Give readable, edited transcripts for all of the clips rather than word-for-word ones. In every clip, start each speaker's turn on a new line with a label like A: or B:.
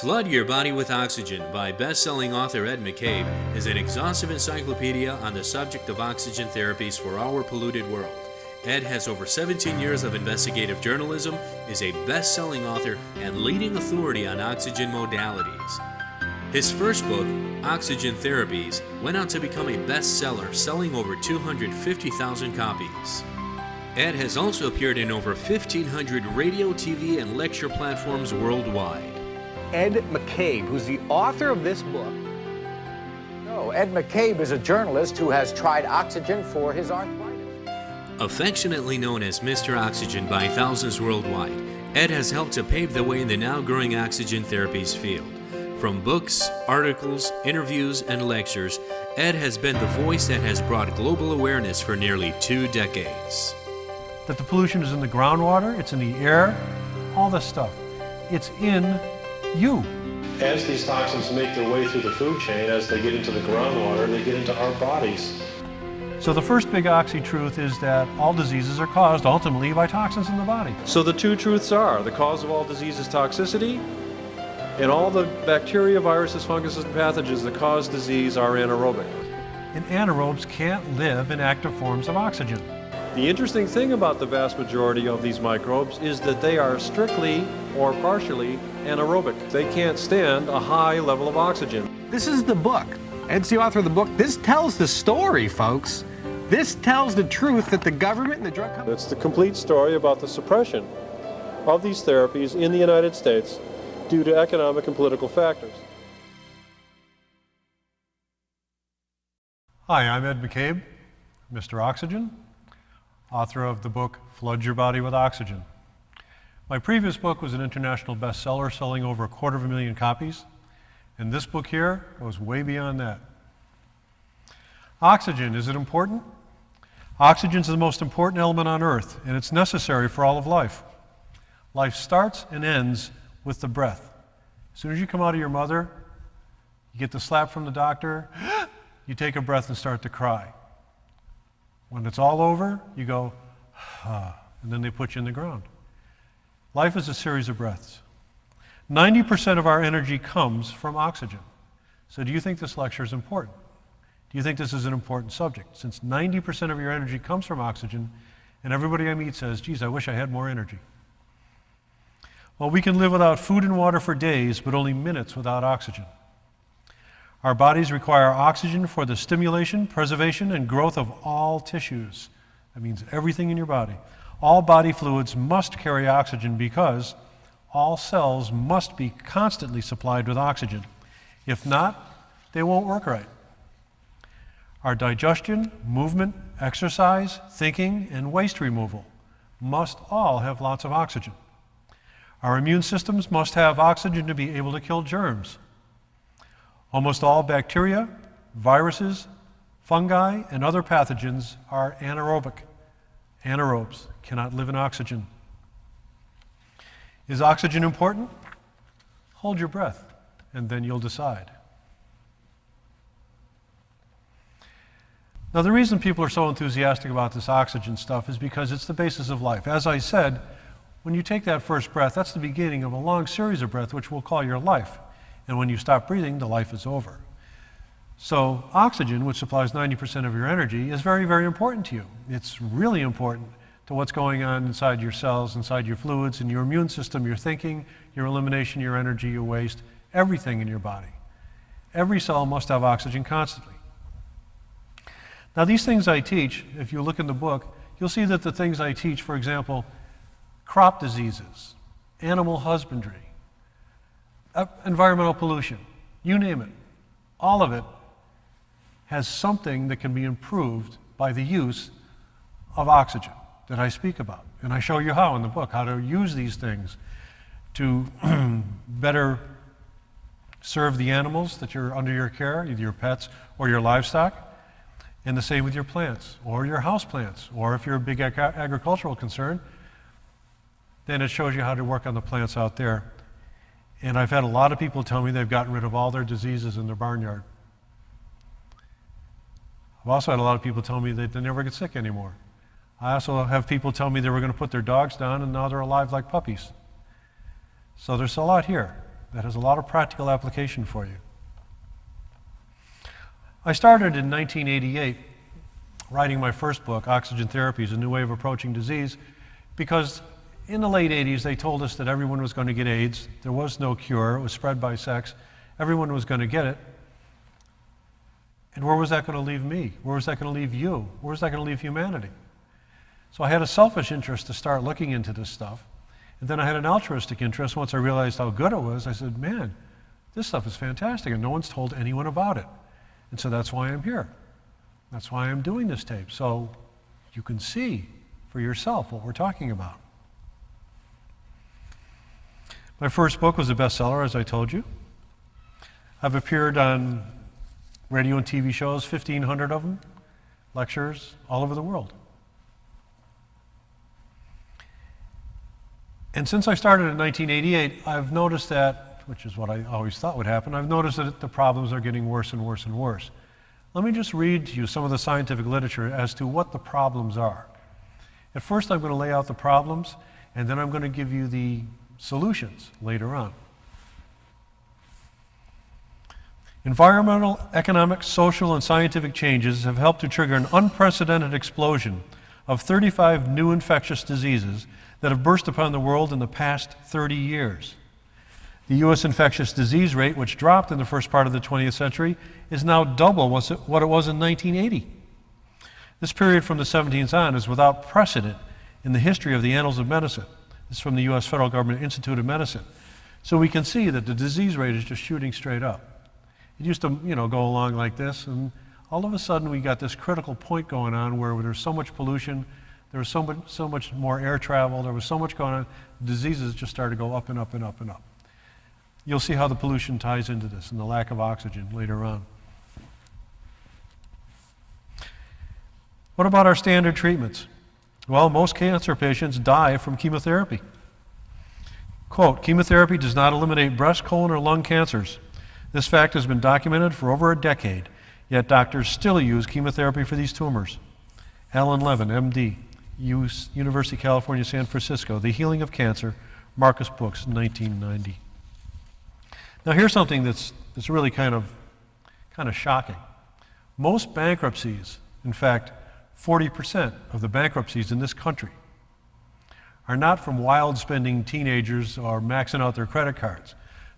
A: Flood Your Body with Oxygen by best-selling author Ed McCabe is an exhaustive encyclopedia on the subject of oxygen therapies for our polluted world. Ed has over 17 years of investigative journalism, is a best-selling author, and leading authority on oxygen modalities. His first book, Oxygen Therapies, went on to become a bestseller, selling over 250,000 copies. Ed has also appeared in over 1,500 radio, TV, and lecture platforms worldwide.
B: Ed McCabe, who's the author of this book.
C: Ed McCabe is a journalist who has tried oxygen for his arthritis.
A: Affectionately known as Mr. Oxygen by thousands worldwide, Ed has helped to pave the way in the now growing oxygen therapies field. From books, articles, interviews, and lectures, Ed has been the voice that has brought global awareness for nearly 2 decades.
D: That the pollution is in the groundwater, it's in the air, all this stuff. It's in you.
E: As these toxins make their way through the food chain, as they get into the groundwater, they get into our bodies.
D: So the first big oxy-truth is that all diseases are caused ultimately by toxins in the body.
E: So the two truths are, the cause of all disease is toxicity, and all the bacteria, viruses, funguses, and pathogens that cause disease are anaerobic.
D: And anaerobes can't live in active forms of oxygen.
E: The interesting thing about the vast majority of these microbes is that they are strictly or partially anaerobic. They can't stand a high level of oxygen.
B: This is the book. Ed's the author of the book. This tells the story, folks. This tells the truth that the government and the drug companies...
E: It's the complete story about the suppression of these therapies in the United States due to economic and political factors.
D: Hi, I'm Ed McCabe, Mr. Oxygen, author of the book Flood Your Body with Oxygen. My previous book was an international bestseller, selling over 250,000 copies, and this book here goes way beyond that. Oxygen, is it important? Oxygen is the most important element on Earth, and it's necessary for all of life. Life starts and ends with the breath. As soon as you come out of your mother, you get the slap from the doctor, you take a breath and start to cry. When it's all over, you go, and then they put you in the ground. Life is a series of breaths. 90% of our energy comes from oxygen. So do you think this lecture is important? Do you think this is an important subject? Since 90% of your energy comes from oxygen, and everybody I meet says, geez, I wish I had more energy. Well, we can live without food and water for days, but only minutes without oxygen. Our bodies require oxygen for the stimulation, preservation, and growth of all tissues. That means everything in your body. All body fluids must carry oxygen because all cells must be constantly supplied with oxygen. If not, they won't work right. Our digestion, movement, exercise, thinking, and waste removal must all have lots of oxygen. Our immune systems must have oxygen to be able to kill germs. Almost all bacteria, viruses, fungi, and other pathogens are anaerobic. Anaerobes cannot live in oxygen. Is oxygen important? Hold your breath, and then you'll decide. Now, the reason people are so enthusiastic about this oxygen stuff is because it's the basis of life. As I said, when you take that first breath, that's the beginning of a long series of breaths, which we'll call your life. And when you stop breathing, the life is over. So oxygen, which supplies 90% of your energy, is very, very important to you. It's really important to what's going on inside your cells, inside your fluids, in your immune system, your thinking, your elimination, your energy, your waste, everything in your body. Every cell must have oxygen constantly. Now, these things I teach, if you look in the book, you'll see that the things I teach, for example, crop diseases, animal husbandry, environmental pollution, you name it, all of it has something that can be improved by the use of oxygen that I speak about. And I show you how in the book, how to use these things to better serve the animals that you're under your care, either your pets or your livestock, and the same with your plants or your house plants, or if you're a big agricultural concern, then it shows you how to work on the plants out there. And I've had a lot of people tell me they've gotten rid of all their diseases in their barnyard. I've also had a lot of people tell me that they never get sick anymore. I also have people tell me they were going to put their dogs down and now they're alive like puppies. So there's a lot here. that has a lot of practical application for you. I started in 1988 writing my first book, Oxygen Therapy is a New Way of Approaching Disease, because in the late 80s they told us that everyone was going to get AIDS. There was no cure. It was spread by sex. Everyone was going to get it. And where was that going to leave me? Where was that going to leave you? Where was that going to leave humanity? So I had a selfish interest to start looking into this stuff. And then I had an altruistic interest. Once I realized how good it was, I said, man, this stuff is fantastic, and no one's told anyone about it. And so that's why I'm here. That's why I'm doing this tape, so you can see for yourself what we're talking about. My first book was a bestseller, as I told you. I've appeared on radio and TV shows, 1,500 of them, lectures all over the world. And since I started in 1988, I've noticed that, which is what I always thought would happen, I've noticed that the problems are getting worse and worse and worse. Let me just read to you some of the scientific literature as to what the problems are. At first, I'm going to lay out the problems, and then I'm going to give you the solutions later on. Environmental, economic, social, and scientific changes have helped to trigger an unprecedented explosion of 35 new infectious diseases that have burst upon the world in the past 30 years. The U.S. infectious disease rate, which dropped in the first part of the 20th century, is now double what it was in 1980. This period from the 17th on is without precedent in the history of the annals of medicine. This is from the U.S. Federal Government Institute of Medicine. So we can see that the disease rate is just shooting straight up. It used to, go along like this, and all of a sudden we got this critical point going on where there's so much pollution, there was so much more air travel, there was so much going on, diseases just started to go up and up and up and up. You'll see how the pollution ties into this and the lack of oxygen later on. What about our standard treatments? Well, most cancer patients die from chemotherapy. Quote, chemotherapy does not eliminate breast, colon, or lung cancers. This fact has been documented for over a decade, yet doctors still use chemotherapy for these tumors. Alan Levin, MD, University of California, San Francisco, The Healing of Cancer, Marcus Books, 1990. Now here's something that's really kind of shocking. Most bankruptcies, in fact, 40% of the bankruptcies in this country are not from wild spending teenagers or maxing out their credit cards.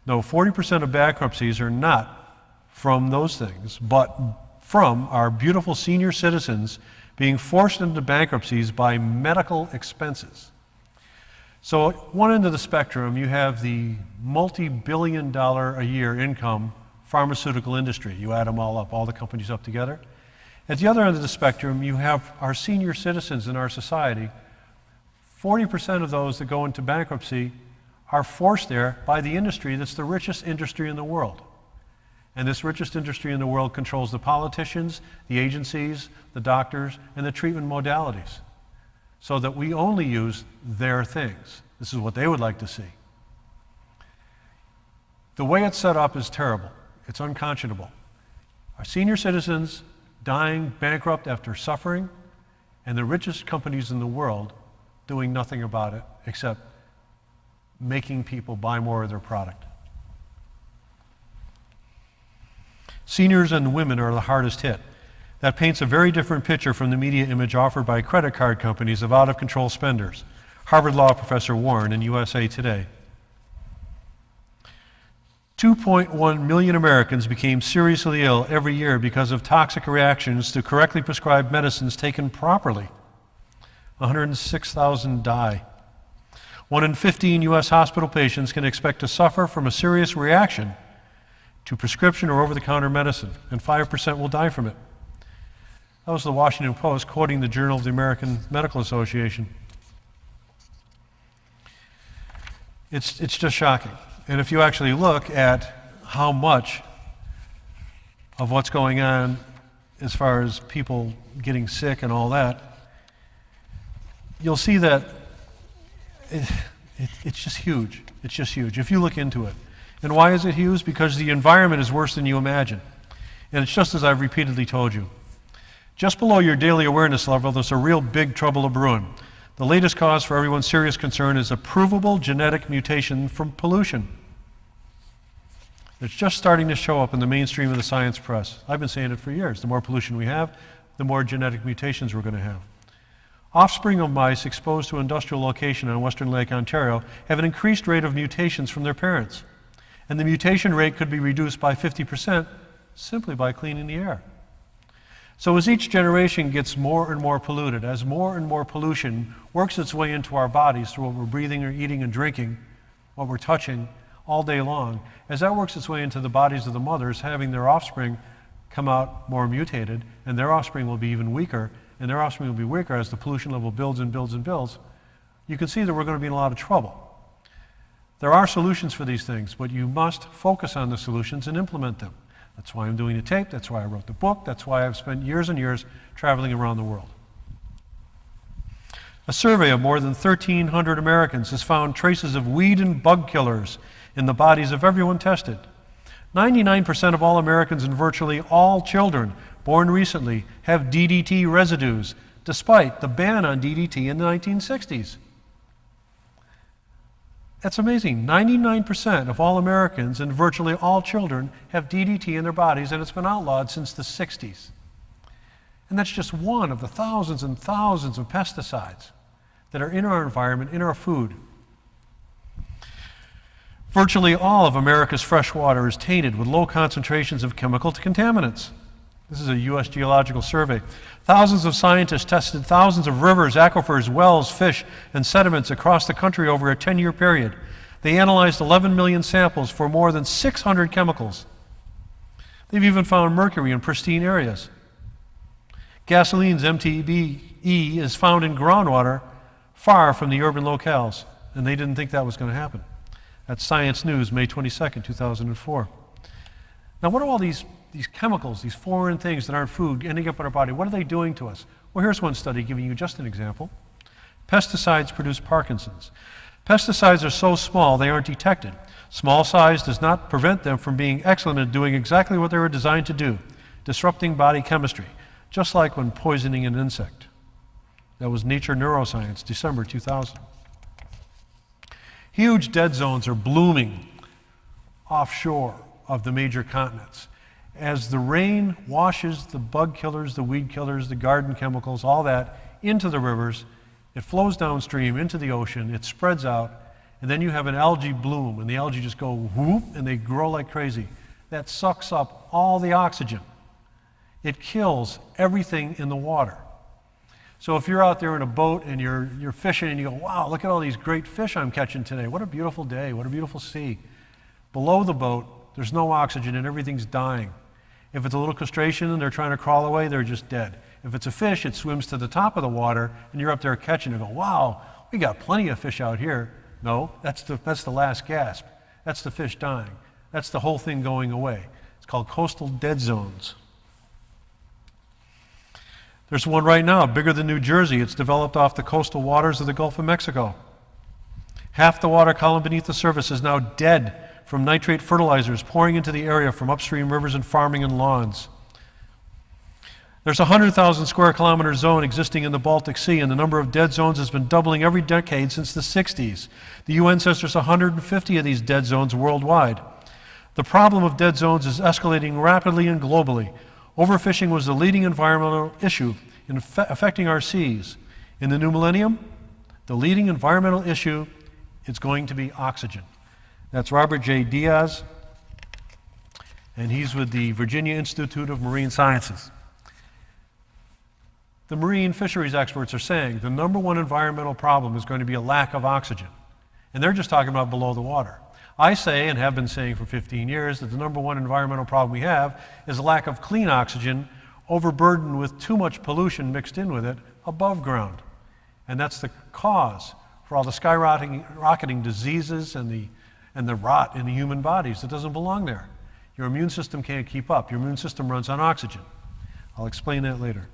D: No, 40% of bankruptcies are not from those things, but from our beautiful senior citizens being forced into bankruptcies by medical expenses. So at one end of the spectrum, you have the multi-billion-dollar a year income pharmaceutical industry. You add them all up, all the companies up together. At the other end of the spectrum, you have our senior citizens in our society. 40% of those that go into bankruptcy are forced there by the industry that's the richest industry in the world. And this richest industry in the world controls the politicians, the agencies, the doctors, and the treatment modalities, so that we only use their things. This is what they would like to see. The way it's set up is terrible. It's unconscionable. Our senior citizens dying bankrupt after suffering, and the richest companies in the world doing nothing about it except making people buy more of their product. Seniors and women are the hardest hit. That paints a very different picture from the media image offered by credit card companies of out-of-control spenders. Harvard Law professor Warren in USA Today. 2.1 million Americans became seriously ill every year because of toxic reactions to correctly prescribed medicines taken properly. 106,000 die. 1 in 15 U.S. hospital patients can expect to suffer from a serious reaction to prescription or over-the-counter medicine, and 5% will die from it. That was the Washington Post quoting the Journal of the American Medical Association. It's just shocking. And if you actually look at how much of what's going on as far as people getting sick and all that, you'll see that it's just huge. It's just huge if you look into it. And why is it huge? Because the environment is worse than you imagine. And it's just as I've repeatedly told you. Just below your daily awareness level, there's a real big trouble brewing. The latest cause for everyone's serious concern is a provable genetic mutation from pollution. It's just starting to show up in the mainstream of the science press. I've been saying it for years. The more pollution we have, the more genetic mutations we're going to have. Offspring of mice exposed to industrial location on Western Lake Ontario have an increased rate of mutations from their parents. And the mutation rate could be reduced by 50% simply by cleaning the air. So as each generation gets more and more polluted, as more and more pollution works its way into our bodies through what we're breathing or eating and drinking, what we're touching all day long, as that works its way into the bodies of the mothers, having their offspring come out more mutated, and their offspring will be even weaker, and their offspring will be weaker as the pollution level builds and builds and builds, you can see that we're going to be in a lot of trouble. There are solutions for these things, but you must focus on the solutions and implement them. That's why I'm doing the tape, that's why I wrote the book, that's why I've spent years and years traveling around the world. A survey of more than 1,300 Americans has found traces of weed and bug killers in the bodies of everyone tested. 99% of all Americans and virtually all children born recently have DDT residues, despite the ban on DDT in the 1960s. That's amazing. 99% of all Americans and virtually all children have DDT in their bodies, and it's been outlawed since the 60s. And that's just one of the thousands and thousands of pesticides that are in our environment, in our food. Virtually all of America's fresh water is tainted with low concentrations of chemical contaminants. This is a U.S. Geological Survey. Thousands of scientists tested thousands of rivers, aquifers, wells, fish, and sediments across the country over a 10-year period. They analyzed 11 million samples for more than 600 chemicals. They've even found mercury in pristine areas. Gasoline's MTBE is found in groundwater far from the urban locales, and they didn't think that was going to happen. That's Science News, May 22nd, 2004. Now, what are all these chemicals, these foreign things that aren't food, ending up in our body? What are they doing to us? Well, here's one study giving you just an example. Pesticides produce Parkinson's. Pesticides are so small they aren't detected. Small size does not prevent them from being excellent at doing exactly what they were designed to do, disrupting body chemistry, just like when poisoning an insect. That was Nature Neuroscience, December 2000. Huge dead zones are blooming offshore of the major continents. As the rain washes the bug killers, the weed killers, the garden chemicals, all that into the rivers, it flows downstream into the ocean, it spreads out, and then you have an algae bloom, and the algae just go whoop, and they grow like crazy. That sucks up all the oxygen. It kills everything in the water. So if you're out there in a boat and you're fishing and you go, wow, look at all these great fish I'm catching today. What a beautiful day, what a beautiful sea. Below the boat, there's no oxygen and everything's dying. If it's a little crustacean and they're trying to crawl away, they're just dead. If it's a fish, it swims to the top of the water and you're up there catching it and go, wow, we got plenty of fish out here. No, that's the last gasp. That's the fish dying. That's the whole thing going away. It's called coastal dead zones. There's one right now, bigger than New Jersey. It's developed off the coastal waters of the Gulf of Mexico. Half the water column beneath the surface is now dead from nitrate fertilizers pouring into the area from upstream rivers and farming and lawns. There's a 100,000 square kilometer zone existing in the Baltic Sea, and the number of dead zones has been doubling every decade since the 60s. The UN says there's 150 of these dead zones worldwide. The problem of dead zones is escalating rapidly and globally. Overfishing was the leading environmental issue affecting our seas. In the new millennium, the leading environmental issue is going to be oxygen. That's Robert J. Diaz, and he's with the Virginia Institute of Marine Sciences. The marine fisheries experts are saying the number one environmental problem is going to be a lack of oxygen. And they're just talking about below the water. I say, and have been saying for 15 years, that the number one environmental problem we have is a lack of clean oxygen, overburdened with too much pollution mixed in with it above ground. And that's the cause for all the skyrocketing diseases and the rot in the human bodies that doesn't belong there. Your immune system can't keep up. Your immune system runs on oxygen. I'll explain that later.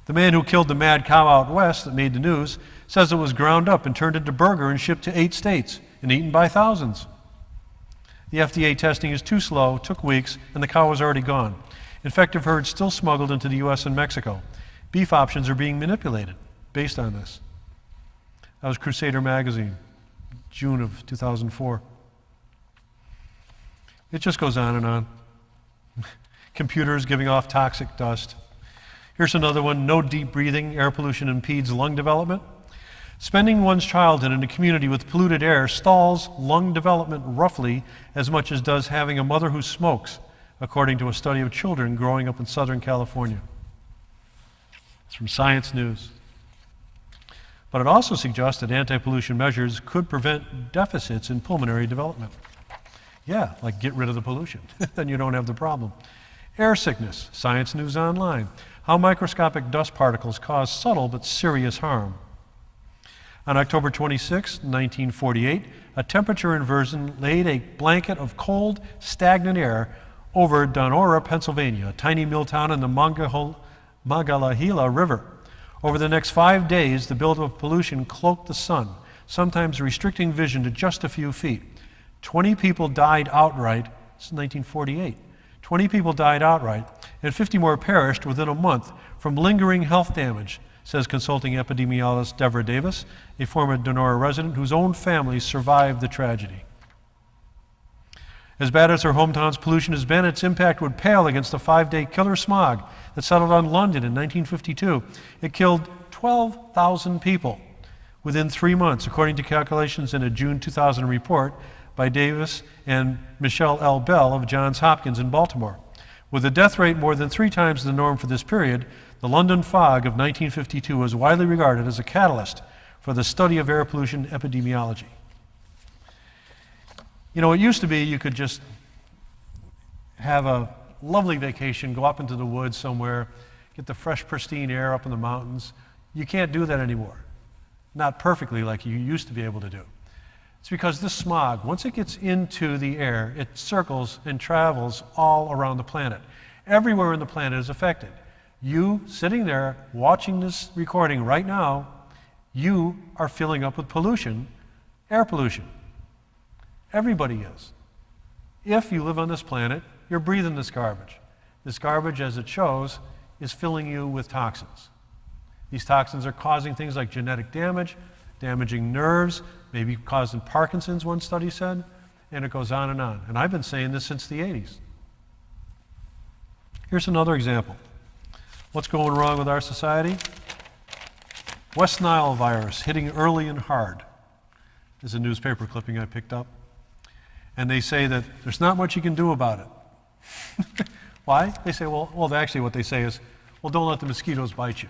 D: The man who killed the mad cow out west that made the news says it was ground up and turned into burger and shipped to 8 states and eaten by thousands. The FDA testing is too slow, took weeks, and the cow was already gone. Infective herds still smuggled into the US and Mexico. Beef options are being manipulated based on this. That was Crusader magazine, June of 2004. It just goes on and on. Computers giving off toxic dust. Here's another one. No deep breathing. Air pollution impedes lung development. Spending one's childhood in a community with polluted air stalls lung development roughly as much as does having a mother who smokes, according to a study of children growing up in Southern California. It's from Science News. But it also suggests that anti-pollution measures could prevent deficits in pulmonary development. Yeah, like get rid of the pollution. Then you don't have the problem. Air sickness, Science News Online. How microscopic dust particles cause subtle but serious harm. On October 26, 1948, a temperature inversion laid a blanket of cold, stagnant air over Donora, Pennsylvania, a tiny mill town in the Monongahela River. Over the next 5 days, the buildup of pollution cloaked the sun, sometimes restricting vision to just a few feet. 20 people died outright. This is 1948. 20 people died outright, and 50 more perished within a month from lingering health damage, says consulting epidemiologist Deborah Davis, a former Donora resident whose own family survived the tragedy. As bad as her hometown's pollution has been, its impact would pale against the 5-day killer smog that settled on London in 1952. It killed 12,000 people within 3 months, according to calculations in a June 2000 report by Davis and Michelle L. Bell of Johns Hopkins in Baltimore. With a death rate more than 3 times the norm for this period, the London fog of 1952 was widely regarded as a catalyst for the study of air pollution epidemiology. You know, it used to be you could just have a lovely vacation, go up into the woods somewhere, get the fresh, pristine air up in the mountains. You can't do that anymore. Not perfectly like you used to be able to do. It's because this smog, once it gets into the air, it circles and travels all around the planet. Everywhere in the planet is affected. You, sitting there, watching this recording right now, you are filling up with pollution, air pollution. Everybody is. If you live on this planet, you're breathing this garbage. This garbage, as it shows, is filling you with toxins. These toxins are causing things like genetic damage, damaging nerves, maybe causing Parkinson's, one study said, and it goes on and on. And I've been saying this since the 80s. Here's another example. What's going wrong with our society? West Nile virus hitting early and hard. There's a newspaper clipping I picked up. And they say that there's not much you can do about it. Why? They say, well, actually what they say is, well, don't let the mosquitoes bite you.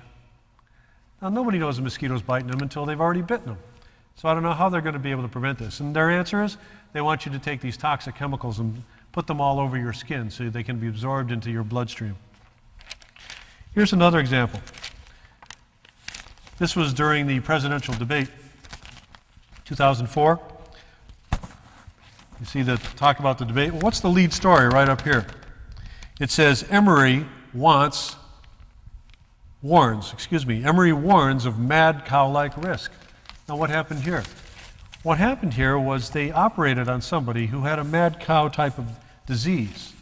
D: Now, nobody knows the mosquito's biting them until they've already bitten them. So I don't know how they're going to be able to prevent this. And their answer is, they want you to take these toxic chemicals and put them all over your skin so they can be absorbed into your bloodstream. Here's another example. This was during the presidential debate, 2004. You see the talk about the debate. Well, what's the lead story right up here? It says Emory warns of mad cow-like risk. Now what happened here? What happened here was they operated on somebody who had a mad cow type of disease.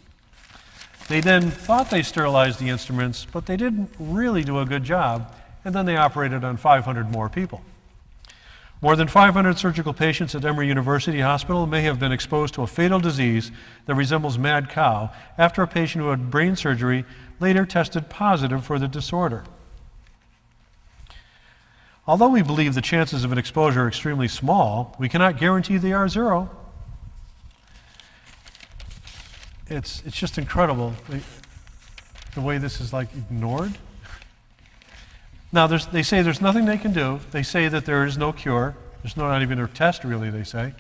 D: They then thought they sterilized the instruments, but they didn't really do a good job, and then they operated on 500 more people. More than 500 surgical patients at Emory University Hospital may have been exposed to a fatal disease that resembles mad cow after a patient who had brain surgery later tested positive for the disorder. Although we believe the chances of an exposure are extremely small, we cannot guarantee they are zero. It's just incredible the way this is like ignored. Now, they say there's nothing they can do. They say that there is no cure. There's not even a test, really, they say.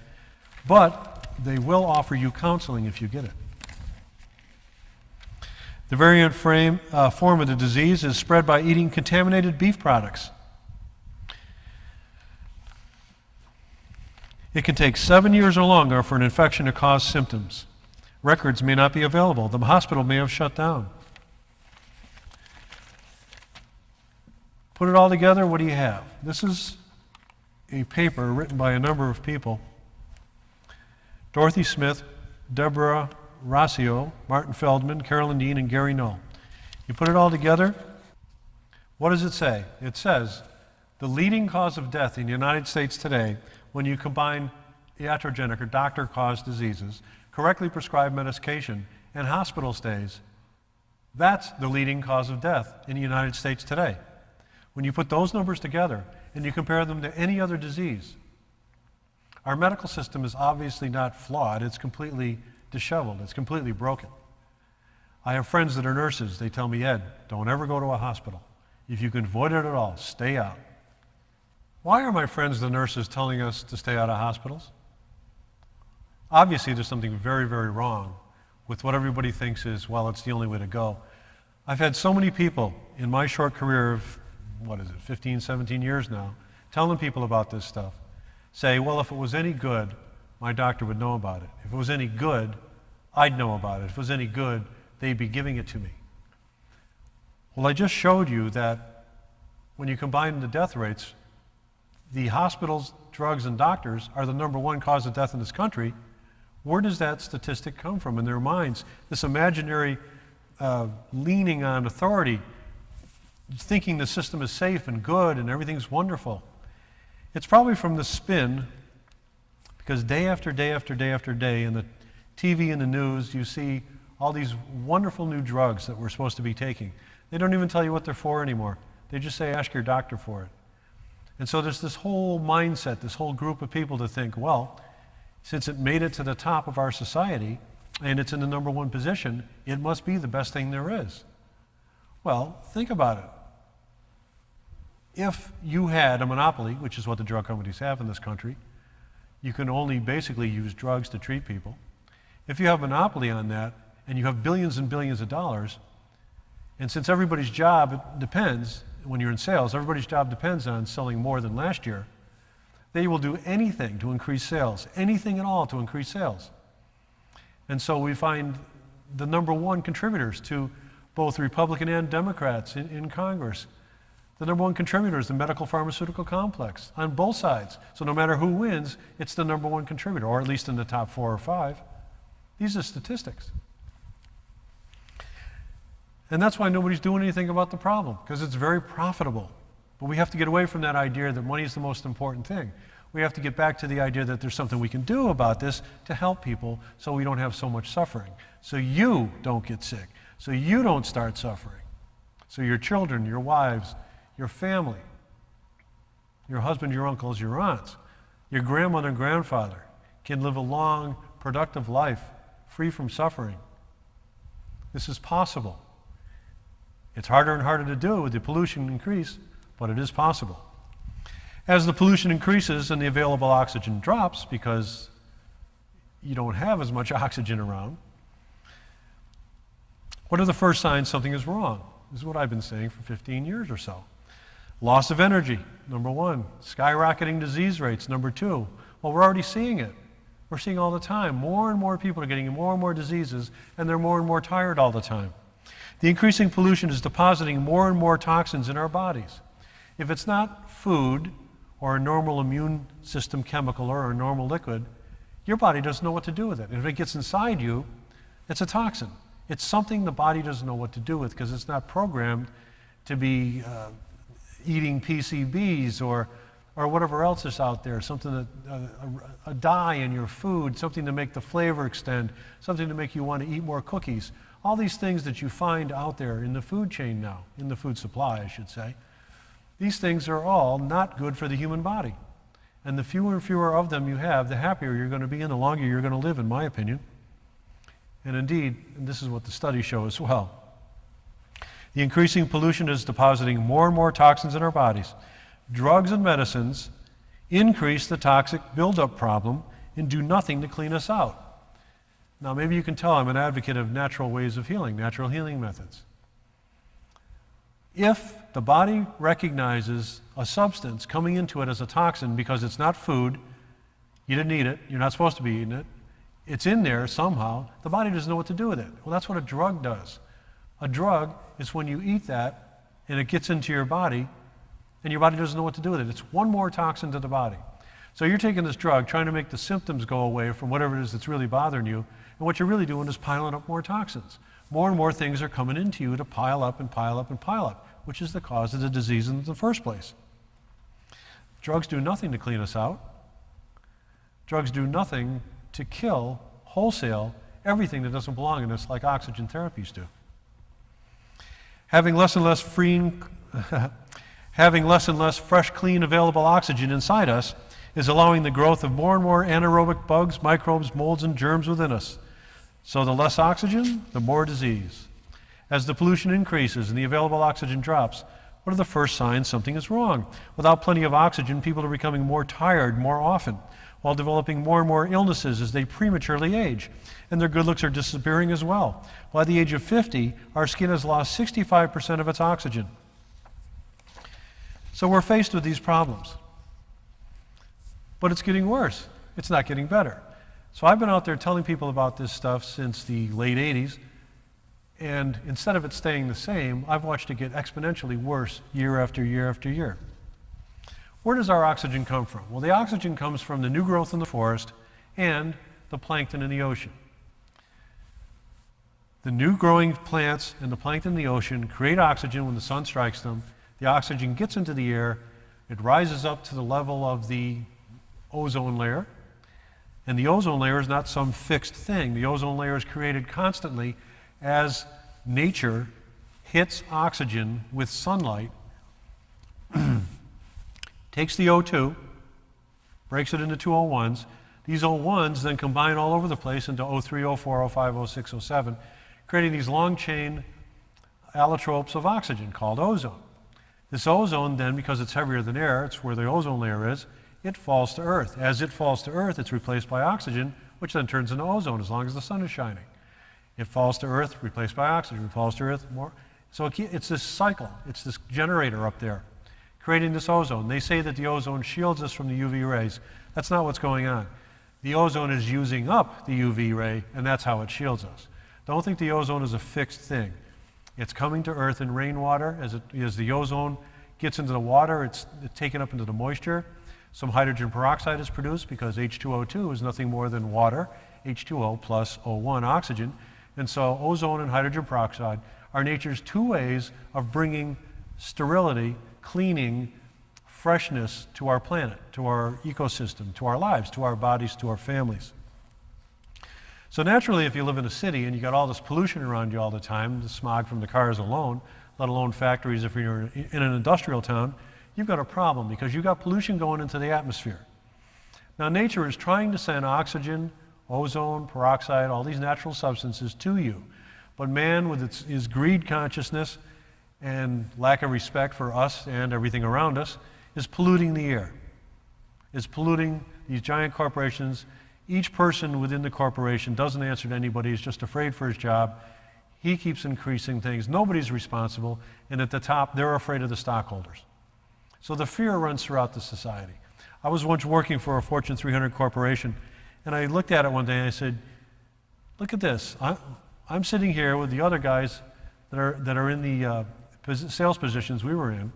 D: But they will offer you counseling if you get it. The variant form of the disease is spread by eating contaminated beef products. It can take 7 years or longer for an infection to cause symptoms. Records may not be available. The hospital may have shut down. Put it all together, what do you have? This is a paper written by a number of people. Dorothy Smith, Deborah Rossio, Martin Feldman, Carolyn Dean, and Gary Null. You put it all together, what does it say? It says, the leading cause of death in the United States today, when you combine iatrogenic or doctor-caused diseases, correctly prescribed medication, and hospital stays. That's the leading cause of death in the United States today. When you put those numbers together and you compare them to any other disease, our medical system is obviously not flawed, it's completely disheveled, it's completely broken. I have friends that are nurses. They tell me, Ed, don't ever go to a hospital. If you can avoid it at all, stay out. Why are my friends, the nurses, telling us to stay out of hospitals? Obviously, there's something very, very wrong with what everybody thinks is, well, it's the only way to go. I've had so many people in my short career of, 15, 17 years now, telling people about this stuff, say, well, if it was any good, my doctor would know about it. If it was any good, I'd know about it. If it was any good, they'd be giving it to me. Well, I just showed you that when you combine the death rates, the hospitals, drugs, and doctors are the #1 cause of death in this country. Where does that statistic come from in their minds? This imaginary leaning on authority, thinking the system is safe and good and everything's wonderful. It's probably from the spin, because day after day after day after day in the TV and the news, you see all these wonderful new drugs that we're supposed to be taking. They don't even tell you what they're for anymore. They just say, ask your doctor for it. And so there's this whole mindset, this whole group of people to think, well, since it made it to the top of our society and it's in the #1 position, it must be the best thing there is. Well, think about it. If you had a monopoly, which is what the drug companies have in this country, you can only basically use drugs to treat people. If you have a monopoly on that and you have billions and billions of dollars, and since everybody's job depends, when you're in sales, everybody's job depends on selling more than last year, they will do anything to increase sales, anything at all to increase sales. And so we find the #1 contributors to both Republican and Democrats in Congress. The #1 contributor is the medical pharmaceutical complex on both sides. So no matter who wins, it's the #1 contributor, or at least in the top 4 or 5. These are statistics. And that's why nobody's doing anything about the problem, because it's very profitable. But we have to get away from that idea that money is the most important thing. We have to get back to the idea that there's something we can do about this to help people so we don't have so much suffering, so you don't get sick, so you don't start suffering, so your children, your wives, your family, your husband, your uncles, your aunts, your grandmother and grandfather can live a long, productive life free from suffering. This is possible. It's harder and harder to do with the pollution increase, but it is possible. As the pollution increases and the available oxygen drops because you don't have as much oxygen around, what are the first signs something is wrong? This is what I've been saying for 15 years or so. Loss of energy, #1. Skyrocketing disease rates, #2. Well, we're already seeing it. We're seeing all the time. More and more people are getting more and more diseases, and they're more and more tired all the time. The increasing pollution is depositing more and more toxins in our bodies. If it's not food or a normal immune system chemical or a normal liquid, your body doesn't know what to do with it. And if it gets inside you, it's a toxin. It's something the body doesn't know what to do with because it's not programmed to be eating PCBs or whatever else is out there, something that, a dye in your food, something to make the flavor extend, something to make you want to eat more cookies. All these things that you find out there in the food chain now, in the food supply, I should say, these things are all not good for the human body. And the fewer and fewer of them you have, the happier you're going to be and the longer you're going to live, in my opinion. And indeed, and this is what the studies show as well, the increasing pollution is depositing more and more toxins in our bodies. Drugs and medicines increase the toxic buildup problem and do nothing to clean us out. Now, maybe you can tell I'm an advocate of natural ways of healing, natural healing methods. If the body recognizes a substance coming into it as a toxin because it's not food, you didn't eat it, you're not supposed to be eating it, it's in there somehow, the body doesn't know what to do with it. Well, that's what a drug does. A drug is when you eat that and it gets into your body and your body doesn't know what to do with it. It's one more toxin to the body. So you're taking this drug, trying to make the symptoms go away from whatever it is that's really bothering you, and what you're really doing is piling up more toxins. More and more things are coming into you to pile up and pile up and pile up, which is the cause of the disease in the first place. Drugs do nothing to clean us out. Drugs do nothing to kill wholesale everything that doesn't belong in us, like oxygen therapies do. Having less and less fresh, clean, available oxygen inside us is allowing the growth of more and more anaerobic bugs, microbes, molds, and germs within us. So the less oxygen, the more disease. As the pollution increases and the available oxygen drops, what are the first signs something is wrong? Without plenty of oxygen, people are becoming more tired more often, while developing more and more illnesses as they prematurely age. And their good looks are disappearing as well. By the age of 50, our skin has lost 65% of its oxygen. So we're faced with these problems. But it's getting worse. It's not getting better. So I've been out there telling people about this stuff since the late 80s, and instead of it staying the same, I've watched it get exponentially worse year after year after year. Where does our oxygen come from? Well, the oxygen comes from the new growth in the forest and the plankton in the ocean. The new growing plants and the plankton in the ocean create oxygen when the sun strikes them. The oxygen gets into the air, it rises up to the level of the ozone layer, and the ozone layer is not some fixed thing. The ozone layer is created constantly as nature hits oxygen with sunlight, takes the O2, breaks it into two O1s. These O1s then combine all over the place into O3, O4, O5, O6, O7, creating these long chain allotropes of oxygen called ozone. This ozone then, because it's heavier than air, it's where the ozone layer is, it falls to Earth. As it falls to Earth, it's replaced by oxygen, which then turns into ozone as long as the sun is shining. It falls to Earth, replaced by oxygen, it falls to Earth, more. So it's this cycle, it's this generator up there, creating this ozone. They say that the ozone shields us from the UV rays. That's not what's going on. The ozone is using up the UV ray, and that's how it shields us. Don't think the ozone is a fixed thing. It's coming to Earth in rainwater. As the ozone gets into the water, it's taken up into the moisture. Some hydrogen peroxide is produced because H2O2 is nothing more than water, H2O plus O1 oxygen. And so ozone and hydrogen peroxide are nature's two ways of bringing sterility, cleaning, freshness to our planet, to our ecosystem, to our lives, to our bodies, to our families. So naturally, if you live in a city and you got all this pollution around you all the time, the smog from the cars alone, let alone factories if you're in an industrial town, you've got a problem because you've got pollution going into the atmosphere. Now nature is trying to send oxygen, ozone, peroxide, all these natural substances to you. But man, with his greed consciousness and lack of respect for us and everything around us, is polluting the air, is polluting these giant corporations. Each person within the corporation doesn't answer to anybody, is just afraid for his job. He keeps increasing things. Nobody's responsible. And at the top, they're afraid of the stockholders. So the fear runs throughout the society. I was once working for a Fortune 300 corporation, and I looked at it one day and I said, look at this. I'm sitting here with the other guys that are in the sales positions we were in.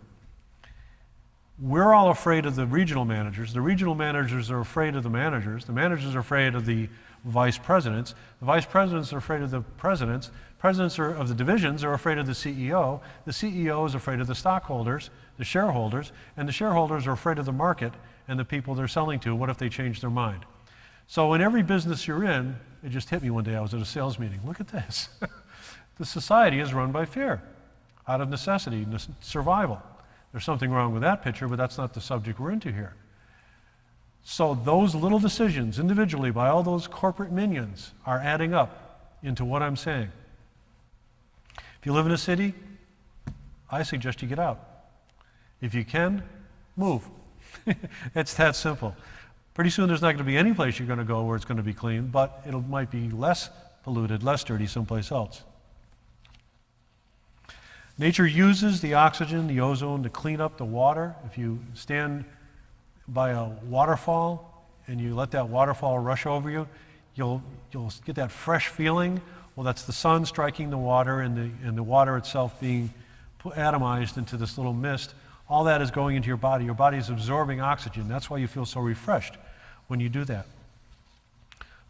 D: We're all afraid of the regional managers. The regional managers are afraid of the managers. The managers are afraid of the vice presidents. The vice presidents are afraid of the presidents. Presidents of the divisions are afraid of the CEO. The CEO is afraid of the stockholders, the shareholders, and the shareholders are afraid of the market and the people they're selling to. What if they change their mind? So in every business you're in, it just hit me one day. I was at a sales meeting. Look at this. The society is run by fear, out of necessity, survival. There's something wrong with that picture, but that's not the subject we're into here. So those little decisions individually by all those corporate minions are adding up into what I'm saying. If you live in a city, I suggest you get out. If you can, move. It's that simple. Pretty soon there's not going to be any place you're going to go where it's going to be clean, but it might be less polluted, less dirty someplace else. Nature uses the oxygen, the ozone to clean up the water. If you stand by a waterfall and you let that waterfall rush over you, you'll get that fresh feeling. Well, that's the sun striking the water and the water itself being atomized into this little mist. All that is going into your body. Your body is absorbing oxygen. That's why you feel so refreshed when you do that.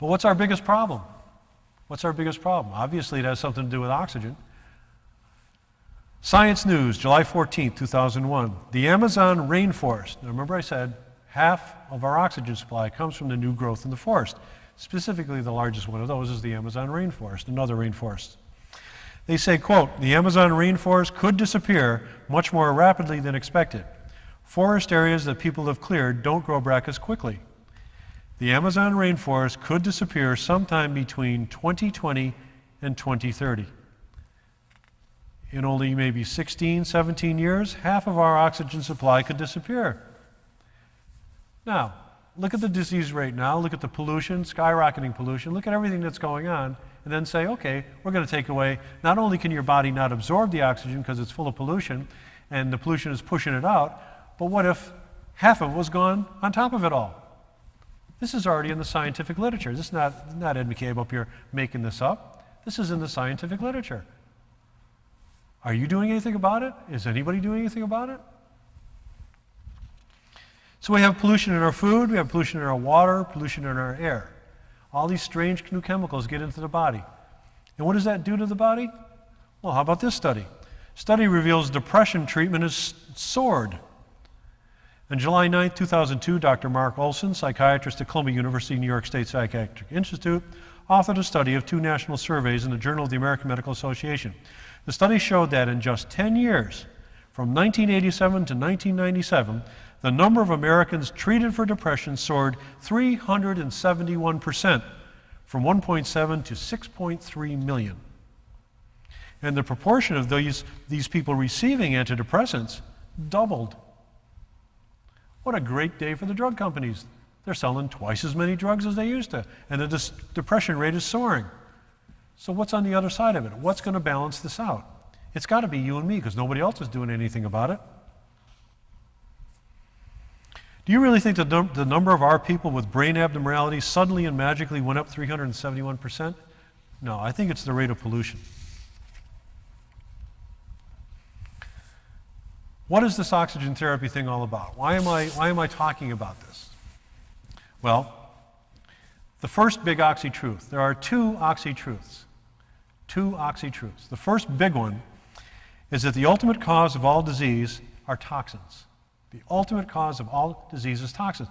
D: But what's our biggest problem? What's our biggest problem? Obviously, it has something to do with oxygen. Science News, July 14, 2001. The Amazon rainforest. Now remember I said half of our oxygen supply comes from the new growth in the forest. Specifically, the largest one of those is the Amazon rainforest and other rainforests. They say, quote, the Amazon rainforest could disappear much more rapidly than expected. Forest areas that people have cleared don't grow back as quickly. The Amazon rainforest could disappear sometime between 2020 and 2030. In only maybe 16, 17 years, half of our oxygen supply could disappear. Now, look at the disease rate now, look at the pollution, skyrocketing pollution, look at everything that's going on, and then say, okay, we're going to take away, not only can your body not absorb the oxygen because it's full of pollution, and the pollution is pushing it out, but what if half of it was gone on top of it all? This is already in the scientific literature. This is not Ed McCabe up here making this up. This is in the scientific literature. Are you doing anything about it? Is anybody doing anything about it? So we have pollution in our food, we have pollution in our water, pollution in our air. All these strange new chemicals get into the body. And what does that do to the body? Well, how about this study? Study reveals depression treatment has soared. On July 9, 2002, Dr. Mark Olson, psychiatrist at Columbia University, New York State Psychiatric Institute, authored a study of 2 national surveys in the Journal of the American Medical Association. The study showed that in just 10 years, from 1987 to 1997, the number of Americans treated for depression soared 371%, from 1.7 to 6.3 million. And the proportion of these people receiving antidepressants doubled. What a great day for the drug companies. They're selling twice as many drugs as they used to, and the depression rate is soaring. So what's on the other side of it? What's going to balance this out? It's got to be you and me, because nobody else is doing anything about it. Do you really think the number of our people with brain abnormalities suddenly and magically went up 371%? No, I think it's the rate of pollution. What is this oxygen therapy thing all about? Why am I talking about this? Well, the first big oxy-truth. There are 2 oxy-truths. 2 oxy-truths. The first big one is that the ultimate cause of all disease are toxins. The ultimate cause of all disease is toxins.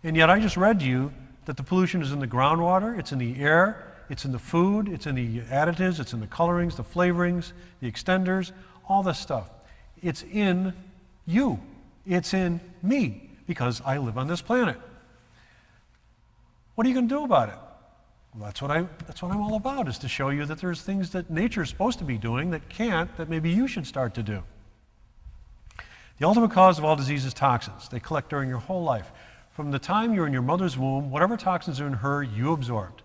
D: And yet I just read to you that the pollution is in the groundwater, it's in the air, it's in the food, it's in the additives, it's in the colorings, the flavorings, the extenders, all this stuff. It's in you. It's in me, because I live on this planet. What are you going to do about it? Well, that's what I'm all about, is to show you that there's things that nature is supposed to be doing that can't, that maybe you should start to do. The ultimate cause of all disease is toxins. They collect during your whole life. From the time you're in your mother's womb, whatever toxins are in her, you absorbed.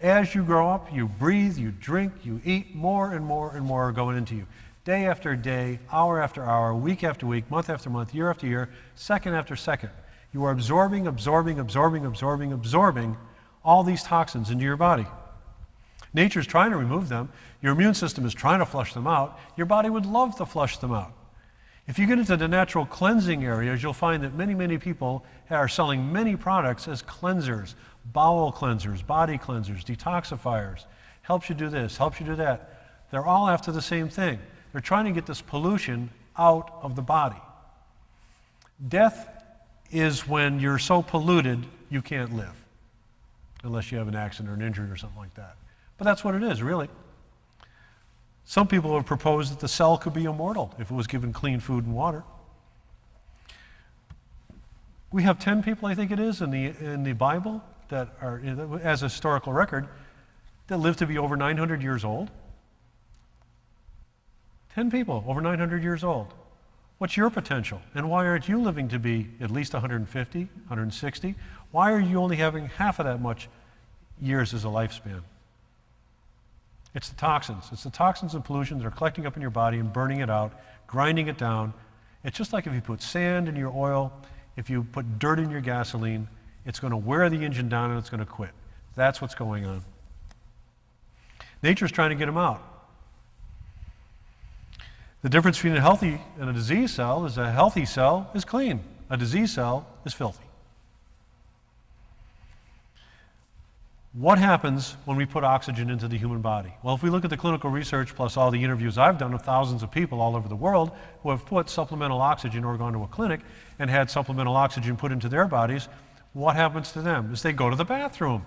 D: As you grow up, you breathe, you drink, you eat, more and more and more are going into you. Day after day, hour after hour, week after week, month after month, year after year, second after second. You are absorbing all these toxins into your body. Nature's trying to remove them. Your immune system is trying to flush them out. Your body would love to flush them out. If you get into the natural cleansing areas, you'll find that many people are selling many products as cleansers, bowel cleansers, body cleansers, detoxifiers, helps you do this, helps you do that. They're all after the same thing. They're trying to get this pollution out of the body. Death is when you're so polluted you can't live, unless you have an accident or an injury or something like that. But that's what it is, really. Some people have proposed that the cell could be immortal if it was given clean food and water. We have 10 people, I think it is, in the Bible that are, as a historical record, that live to be over 900 years old. 10 people over 900 years old. What's your potential? And why aren't you living to be at least 150, 160? Why are you only having half of that much years as a lifespan? It's the toxins. It's the toxins and pollution that are collecting up in your body and burning it out, grinding it down. It's just like if you put sand in your oil, if you put dirt in your gasoline, it's going to wear the engine down and it's going to quit. That's what's going on. Nature's trying to get them out. The difference between a healthy and a disease cell is a healthy cell is clean. A disease cell is filthy. What happens when we put oxygen into the human body? Well, if we look at the clinical research plus all the interviews I've done with thousands of people all over the world who have put supplemental oxygen or gone to a clinic and had supplemental oxygen put into their bodies, what happens to them is they go to the bathroom.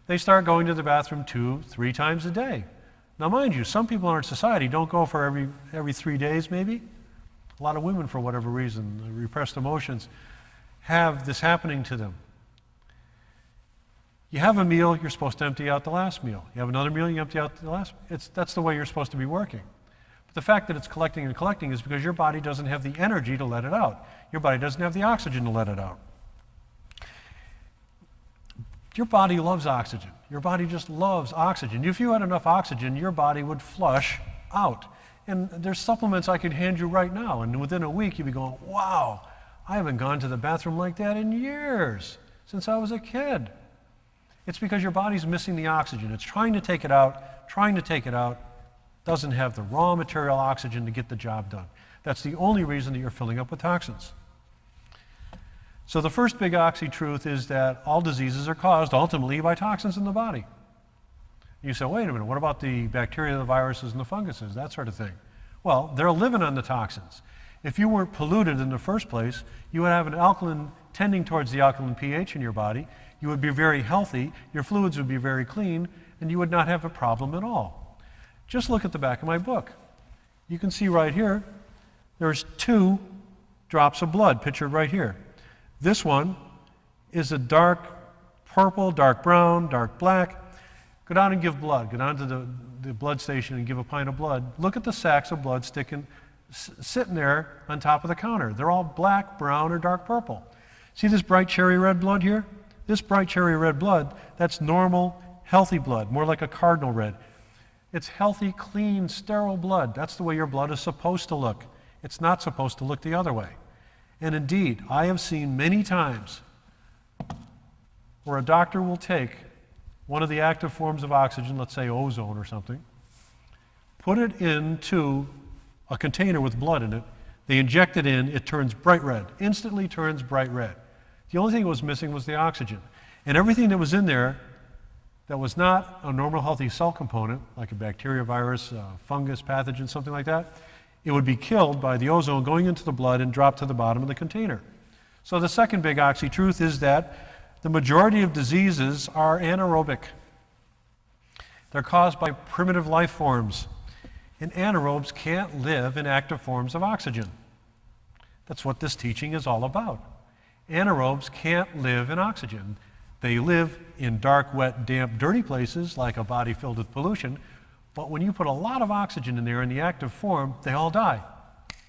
D: they start going to the bathroom 2-3 times a day. Now, mind you, some people in our society don't go for every 3 days, maybe. A lot of women, for whatever reason, repressed emotions, have this happening to them. You have a meal, you're supposed to empty out the last meal. You have another meal, you empty out the last. That's the way you're supposed to be working. But the fact that it's collecting and collecting is because your body doesn't have the energy to let it out. Your body doesn't have the oxygen to let it out. Your body loves oxygen. Your body just loves oxygen. If you had enough oxygen, your body would flush out. And there's supplements I could hand you right now, and within a week you'd be going, wow, I haven't gone to the bathroom like that in years, since I was a kid. It's because your body's missing the oxygen. It's trying to take it out, doesn't have the raw material oxygen to get the job done. That's the only reason that you're filling up with toxins. So the first big oxy-truth is that all diseases are caused ultimately by toxins in the body. You say, wait a minute, what about the bacteria, the viruses, and the funguses, that sort of thing? Well, they're living on the toxins. If you weren't polluted in the first place, you would have an alkaline, tending towards the alkaline pH in your body. You would be very healthy, your fluids would be very clean, and you would not have a problem at all. Just look at the back of my book. You can see right here, there's 2 drops of blood pictured right here. This one is a dark purple, dark brown, dark black. Go down and give blood. Go down to the blood station and give a pint of blood. Look at the sacks of blood sitting there on top of the counter. They're all black, brown, or dark purple. See this bright cherry red blood here? This bright cherry red blood, that's normal, healthy blood, more like a cardinal red. It's healthy, clean, sterile blood. That's the way your blood is supposed to look. It's not supposed to look the other way. And indeed, I have seen many times where a doctor will take one of the active forms of oxygen, let's say ozone or something, put it into a container with blood in it, they inject it in, it turns bright red, instantly turns bright red. The only thing that was missing was the oxygen. And everything that was in there that was not a normal healthy cell component, like a bacteria, virus, fungus, pathogen, something like that, it would be killed by the ozone going into the blood and dropped to the bottom of the container. So the second big oxy-truth is that the majority of diseases are anaerobic. They're caused by primitive life forms. And anaerobes can't live in active forms of oxygen. That's what this teaching is all about. Anaerobes can't live in oxygen. They live in dark, wet, damp, dirty places like a body filled with pollution. But when you put a lot of oxygen in there in the active form, they all die,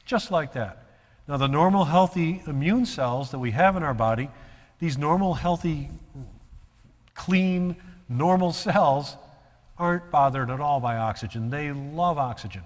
D: just like that. Now, the normal, healthy immune cells that we have in our body, these normal, healthy, clean, normal cells aren't bothered at all by oxygen. They love oxygen.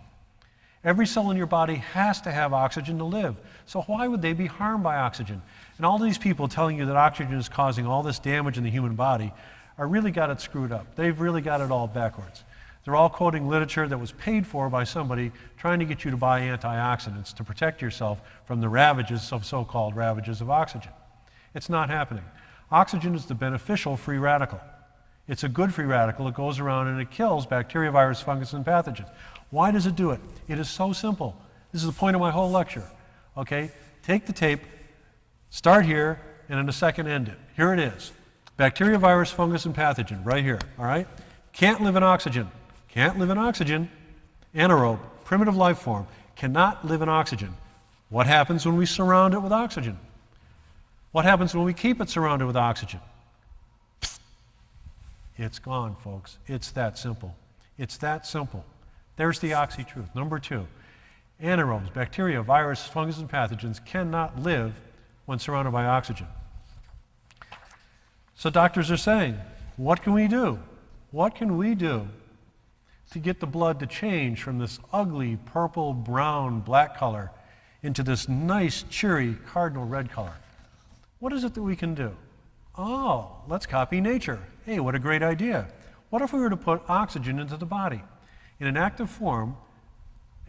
D: Every cell in your body has to have oxygen to live. So why would they be harmed by oxygen? And all these people telling you that oxygen is causing all this damage in the human body are really got it screwed up. They've really got it all backwards. They're all quoting literature that was paid for by somebody trying to get you to buy antioxidants to protect yourself from the ravages of so-called ravages of oxygen. It's not happening. Oxygen is the beneficial free radical. It's a good free radical. It goes around and it kills bacteria, virus, fungus, and pathogens. Why does it do it? It is so simple. This is the point of my whole lecture. Okay? Take the tape, start here, and in a second end it. Here it is. Bacteria, virus, fungus, and pathogen, right here. All right? Can't live in oxygen. Can't live in oxygen. Anaerobe, primitive life form, cannot live in oxygen. What happens when we surround it with oxygen? What happens when we keep it surrounded with oxygen? It's gone, folks. It's that simple. It's that simple. There's the oxy-truth. Number 2, anaerobes, bacteria, virus, fungus, and pathogens cannot live when surrounded by oxygen. So doctors are saying, what can we do? What can we do to get the blood to change from this ugly purple, brown, black color into this nice, cheery, cardinal red color? What is it that we can do? Oh, let's copy nature. Hey, what a great idea. What if we were to put oxygen into the body? In an active form,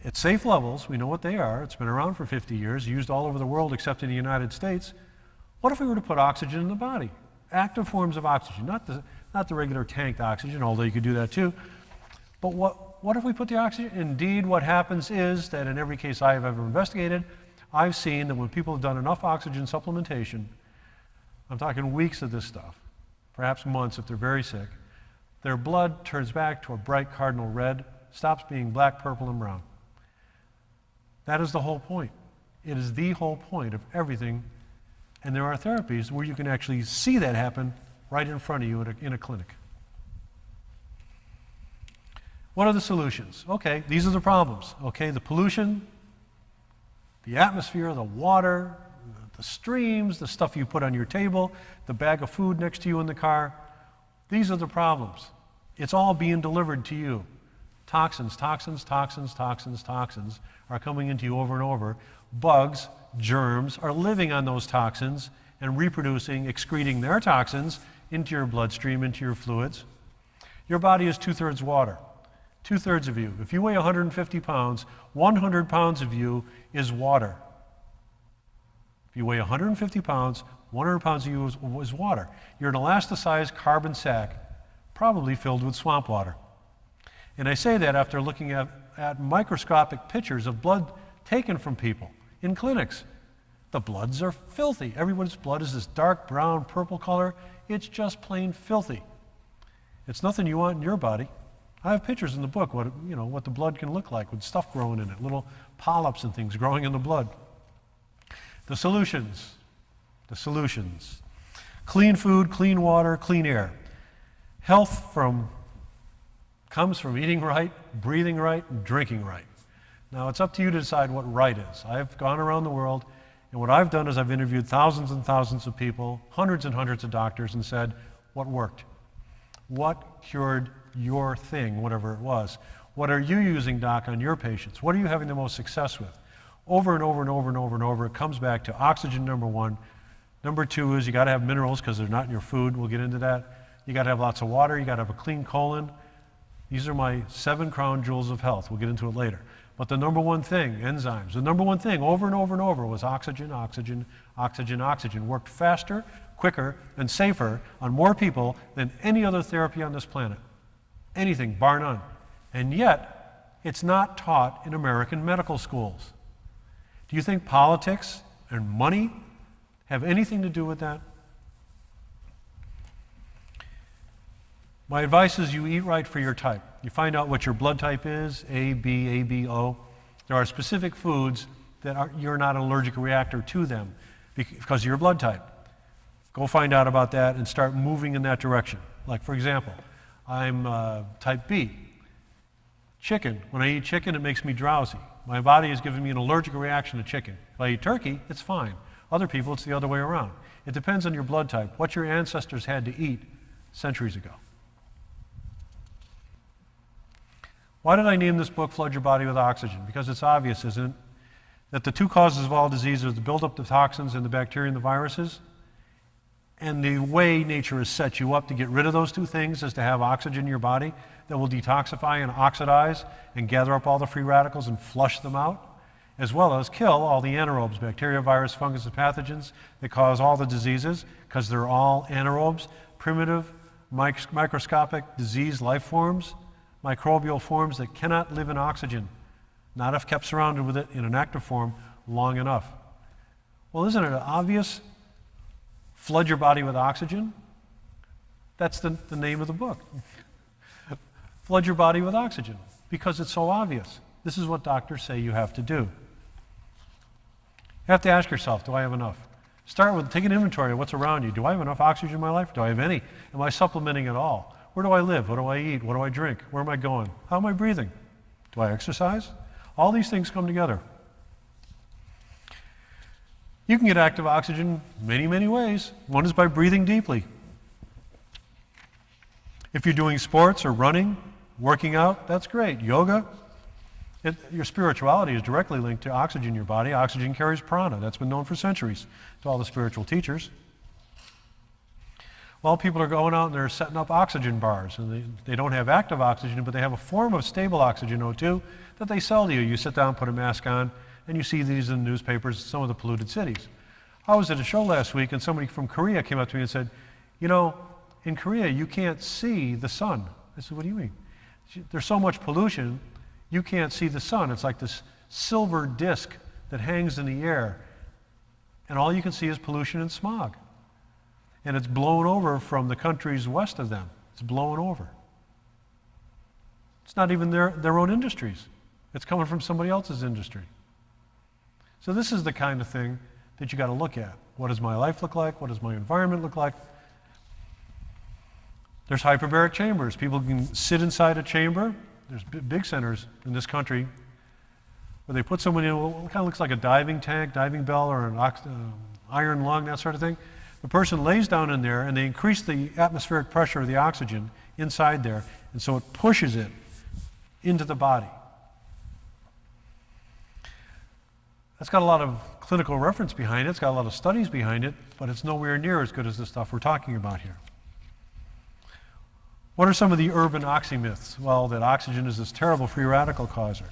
D: at safe levels, we know what they are, it's been around for 50 years, used all over the world except in the United States. What if we were to put oxygen in the body? Active forms of oxygen, not the regular tanked oxygen, although you could do that too. But what if we put the oxygen? Indeed, what happens is that in every case I have ever investigated, I've seen that when people have done enough oxygen supplementation, I'm talking weeks of this stuff, perhaps months if they're very sick, their blood turns back to a bright cardinal red, stops being black, purple, and brown. That is the whole point. It is the whole point of everything. And there are therapies where you can actually see that happen right in front of you in a clinic. What are the solutions? Okay, these are the problems. Okay, the pollution, the atmosphere, the water, the streams, the stuff you put on your table, the bag of food next to you in the car. These are the problems. It's all being delivered to you. Toxins, toxins, toxins, toxins, toxins are coming into you over and over. Bugs, germs are living on those toxins and reproducing, excreting their toxins into your bloodstream, into your fluids. Your body is 2/3 water. 2/3 of you. If you weigh 150 pounds, 100 pounds of you is water. If you weigh 150 pounds, 100 pounds of you is water. You're an elasticized carbon sack, probably filled with swamp water. And I say that after looking at microscopic pictures of blood taken from people in clinics. The bloods are filthy. Everyone's blood is this dark brown, purple color. It's just plain filthy. It's nothing you want in your body. I have pictures in the book what the blood can look like with stuff growing in it, little polyps and things growing in the blood. The solutions. Clean food, clean water, clean air. Health comes from eating right, breathing right, and drinking right. Now it's up to you to decide what right is. I've gone around the world, and what I've done is I've interviewed thousands and thousands of people, hundreds and hundreds of doctors, and said, what worked? What cured your thing, whatever it was? What are you using, doc, on your patients? What are you having the most success with? Over and over and over and over and over, it comes back to oxygen, number one. Number two is you got to have minerals because they're not in your food. We'll get into that. You got to have lots of water. You got to have a clean colon. These are my 7 crown jewels of health. We'll get into it later. But the number one thing, enzymes, the number one thing over and over and over was oxygen, oxygen, oxygen, oxygen. Worked faster, quicker, and safer on more people than any other therapy on this planet. Anything, bar none. And yet, it's not taught in American medical schools. Do you think politics and money have anything to do with that? My advice is you eat right for your type. You find out what your blood type is, A, B, O. There are specific foods that you're not an allergic reactor to them because of your blood type. Go find out about that and start moving in that direction. Like, for example, I'm type B. Chicken. When I eat chicken, it makes me drowsy. My body is giving me an allergic reaction to chicken. If I eat turkey, it's fine. Other people, it's the other way around. It depends on your blood type, what your ancestors had to eat centuries ago. Why did I name this book Flood Your Body with Oxygen? Because it's obvious, isn't it, that the 2 causes of all disease are the buildup of toxins and the bacteria and the viruses. And the way nature has set you up to get rid of those 2 things is to have oxygen in your body that will detoxify and oxidize and gather up all the free radicals and flush them out, as well as kill all the anaerobes, bacteria, virus, fungus, and pathogens that cause all the diseases, because they're all anaerobes, primitive, microscopic disease life forms, microbial forms that cannot live in oxygen, not if kept surrounded with it in an active form long enough. Well, isn't it obvious? Flood your body with oxygen? That's the name of the book. Flood your body with oxygen, because it's so obvious. This is what doctors say you have to do. You have to ask yourself, do I have enough? Start with, take an inventory of what's around you. Do I have enough oxygen in my life? Do I have any? Am I supplementing at all? Where do I live? What do I eat? What do I drink? Where am I going? How am I breathing? Do I exercise? All these things come together. You can get active oxygen many, many ways. One is by breathing deeply. If you're doing sports or running, working out, that's great. Yoga, your spirituality is directly linked to oxygen in your body. Oxygen carries prana. That's been known for centuries to all the spiritual teachers. Well, people are going out and they're setting up oxygen bars. And they don't have active oxygen, but they have a form of stable oxygen, O2, that they sell to you. You sit down, put a mask on, and you see these in the newspapers in some of the polluted cities. I was at a show last week, and somebody from Korea came up to me and said, you know, in Korea, you can't see the sun. I said, what do you mean? There's so much pollution, you can't see the sun. It's like this silver disk that hangs in the air, and all you can see is pollution and smog. And it's blown over from the countries west of them. It's blown over. It's not even their own industries. It's coming from somebody else's industry. So this is the kind of thing that you got to look at. What does my life look like? What does my environment look like? There's hyperbaric chambers. People can sit inside a chamber. There's big centers in this country where they put someone in what kind of looks like a diving tank, diving bell, or an iron lung, that sort of thing. The person lays down in there and they increase the atmospheric pressure of the oxygen inside there, and so it pushes it into the body. That's got a lot of clinical reference behind it. It's got a lot of studies behind it, but it's nowhere near as good as the stuff we're talking about here. What are some of the urban oxymyths? Well, that oxygen is this terrible free radical causer.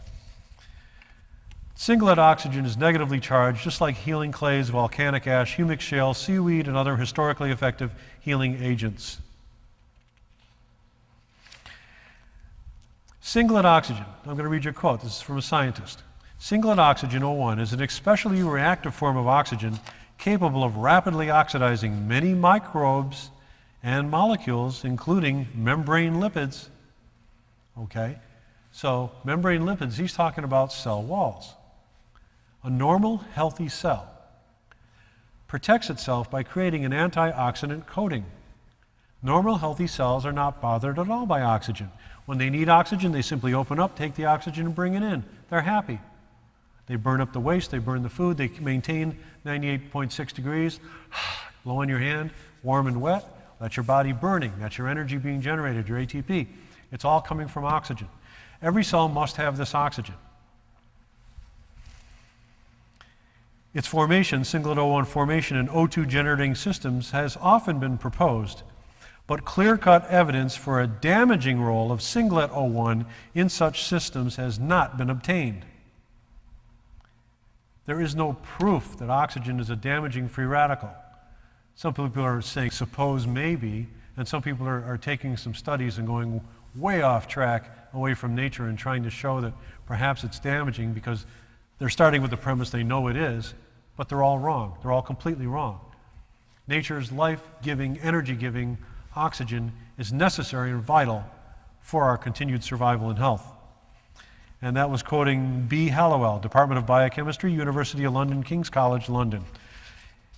D: Singlet oxygen is negatively charged, just like healing clays, volcanic ash, humic shale, seaweed, and other historically effective healing agents. Singlet oxygen. I'm going to read you a quote. This is from a scientist. Singlet oxygen, O1, is an especially reactive form of oxygen capable of rapidly oxidizing many microbes and molecules, including membrane lipids. Okay? So, membrane lipids, he's talking about cell walls. A normal, healthy cell protects itself by creating an antioxidant coating. Normal, healthy cells are not bothered at all by oxygen. When they need oxygen, they simply open up, take the oxygen, and bring it in. They're happy. They burn up the waste, they burn the food, they maintain 98.6 degrees, blow on your hand, warm and wet. That's your body burning. That's your energy being generated, your ATP. It's all coming from oxygen. Every cell must have this oxygen. Its formation, singlet O1 formation in O2 generating systems, has often been proposed, but clear-cut evidence for a damaging role of singlet O1 in such systems has not been obtained. There is no proof that oxygen is a damaging free radical. Some people are saying, suppose maybe, and some people are taking some studies and going way off track, away from nature, and trying to show that perhaps it's damaging because they're starting with the premise they know it is, but they're all wrong. They're all completely wrong. Nature's life-giving, energy-giving oxygen is necessary and vital for our continued survival and health. And that was quoting B. Hallowell, Department of Biochemistry, University of London, King's College, London.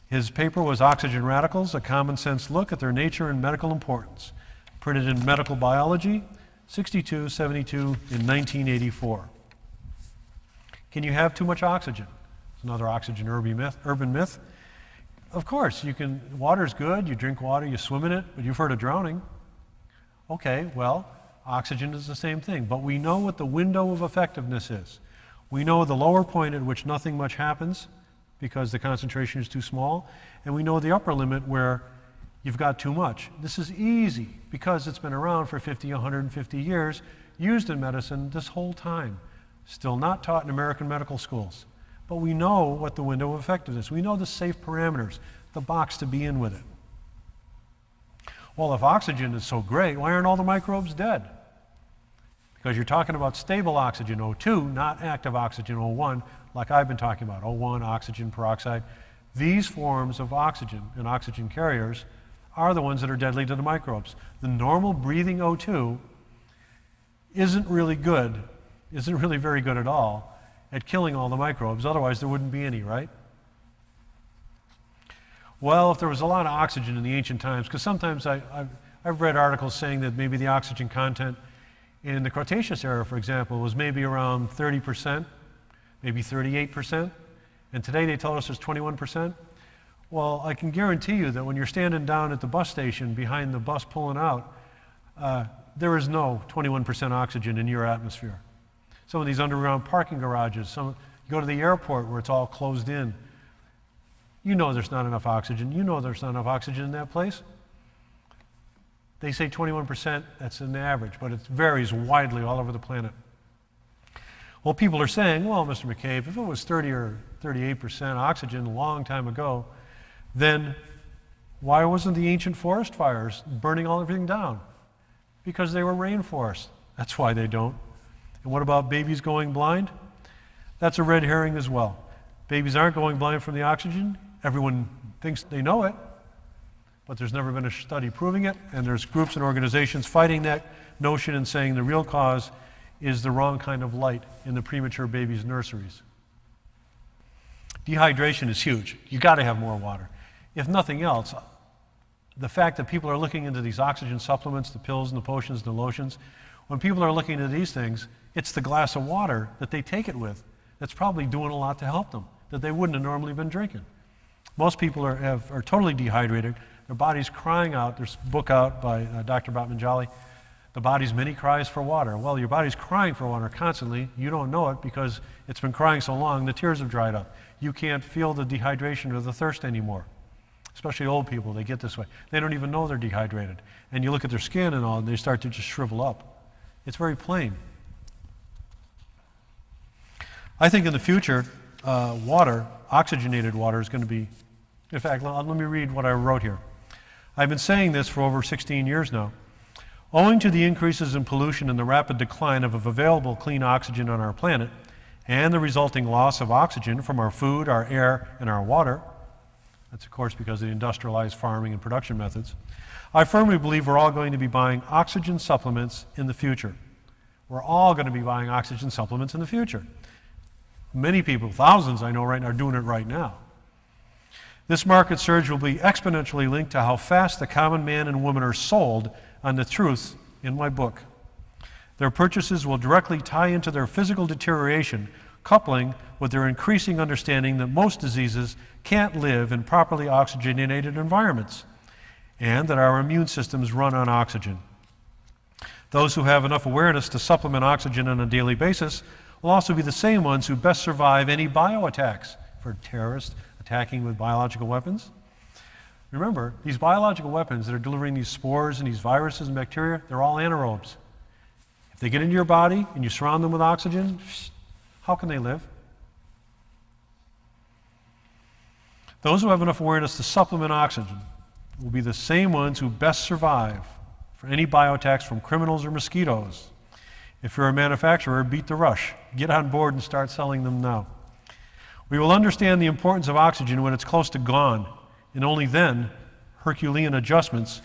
D: His paper was Oxygen Radicals, a common sense look at their nature and medical importance, printed in Medical Biology, 6272 in 1984. Can you have too much oxygen? It's another oxygen urban myth. Of course, you can. Water's good, you drink water, you swim in it, but you've heard of drowning. Okay, well, oxygen is the same thing, but we know what the window of effectiveness is. We know the lower point at which nothing much happens because the concentration is too small, and we know the upper limit where you've got too much. This is easy because it's been around for 50, 150 years, used in medicine this whole time. Still not taught in American medical schools. But we know what the window of effectiveness is. We know the safe parameters, the box to be in with it. Well, if oxygen is so great, why aren't all the microbes dead? Because you're talking about stable oxygen, O2, not active oxygen, O1, like I've been talking about, O1, oxygen peroxide. These forms of oxygen and oxygen carriers are the ones that are deadly to the microbes. The normal breathing O2 isn't really very good at all at killing all the microbes, otherwise there wouldn't be any, right? Well, if there was a lot of oxygen in the ancient times, because sometimes I've read articles saying that maybe the oxygen content in the Cretaceous era, for example, was maybe around 30%, maybe 38%, and today they tell us it's 21%. Well, I can guarantee you that when you're standing down at the bus station behind the bus pulling out, there is no 21% oxygen in your atmosphere. Some of these underground parking garages, you go to the airport where it's all closed in. You know there's not enough oxygen. You know there's not enough oxygen in that place. They say 21%, that's an average, but it varies widely all over the planet. Well, people are saying, well, Mr. McCabe, if it was 30 or 38% oxygen a long time ago, then why wasn't the ancient forest fires burning everything down? Because they were rainforests. That's why they don't. And what about babies going blind? That's a red herring as well. Babies aren't going blind from the oxygen. Everyone thinks they know it, but there's never been a study proving it, and there's groups and organizations fighting that notion and saying the real cause is the wrong kind of light in the premature babies' nurseries. Dehydration is huge. You got to have more water. If nothing else, the fact that people are looking into these oxygen supplements, the pills and the potions and the lotions, when people are looking into these things, it's the glass of water that they take it with that's probably doing a lot to help them that they wouldn't have normally been drinking. Most people are totally dehydrated. Their body's crying out. There's a book out by Dr. Batmanjali, The Body's Many Cries for Water. Well, your body's crying for water constantly. You don't know it because it's been crying so long, the tears have dried up. You can't feel the dehydration or the thirst anymore. Especially old people, they get this way. They don't even know they're dehydrated. And you look at their skin and all, and they start to just shrivel up. It's very plain. I think in the future, water, oxygenated water, is going to be, in fact, let me read what I wrote here. I've been saying this for over 16 years now. Owing to the increases in pollution and the rapid decline of available clean oxygen on our planet, and the resulting loss of oxygen from our food, our air, and our water, that's of course because of the industrialized farming and production methods, I firmly believe we're all going to be buying oxygen supplements in the future. We're all going to be buying oxygen supplements in the future. Many people, thousands I know right now, are doing it right now. This market surge will be exponentially linked to how fast the common man and woman are sold on the truths in my book. Their purchases will directly tie into their physical deterioration, coupling with their increasing understanding that most diseases can't live in properly oxygenated environments, and that our immune systems run on oxygen. Those who have enough awareness to supplement oxygen on a daily basis will also be the same ones who best survive any bio-attacks for terrorists attacking with biological weapons. Remember, these biological weapons that are delivering these spores and these viruses and bacteria, they're all anaerobes. If they get into your body and you surround them with oxygen, how can they live? Those who have enough awareness to supplement oxygen will be the same ones who best survive for any bioattacks from criminals or mosquitoes. If you're a manufacturer, beat the rush. Get on board and start selling them now. We will understand the importance of oxygen when it's close to gone, and only then Herculean adjustments